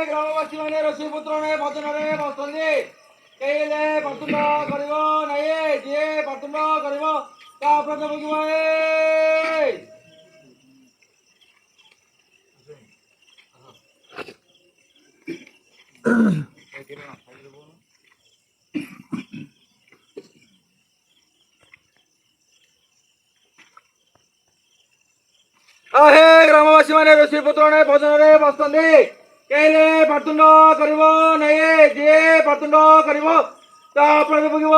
ଗ୍ରାମବାସୀ ମାନେ ରୋଷେଇ ପୁତ୍ରରେ ଭଜନରେ ବସନ୍ତି। କେହିଲେ ପାତୁଣ୍ଡ କରିବ ନାହିଁ, ଯିଏ ପାତୁଣ୍ଡ କରିବ ତା ପ୍ରତି ଭୋଗିବ। ଗ୍ରାମବାସୀ ମାନେ ରୋଷେଇ ପୁତ୍ରରେ ଭଜନରେ ବସନ୍ତି। କେହିଲେ ପାତୁଣ୍ଡ କରିବ ନାହିଁ, ଯିଏ ପାତୁଣ୍ଡ କରିବ ତା ପ୍ରତି ଭୋଗିବ।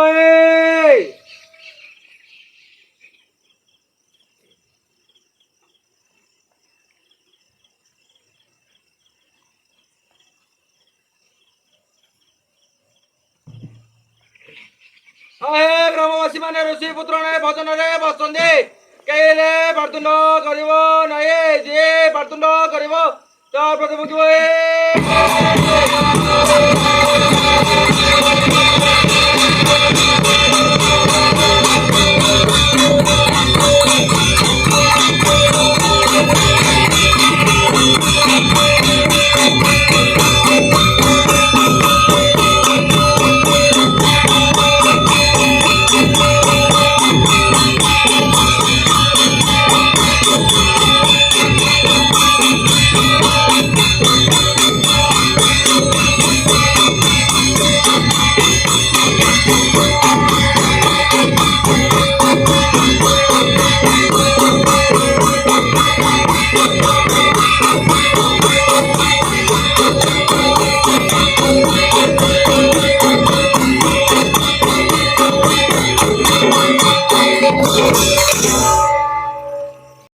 ଗ୍ରାମବାସୀ ମାନେ ରୋଷେଇ ପୁତ୍ରରେ ଭଜନରେ ବସନ୍ତି। କେହିଲେ ପାତୁଣ୍ଡ କରିବ ନାହିଁ, ଯିଏ ପାତୁଣ୍ଡ କରିବ ତା ପ୍ରତି ଭୋଗିବ।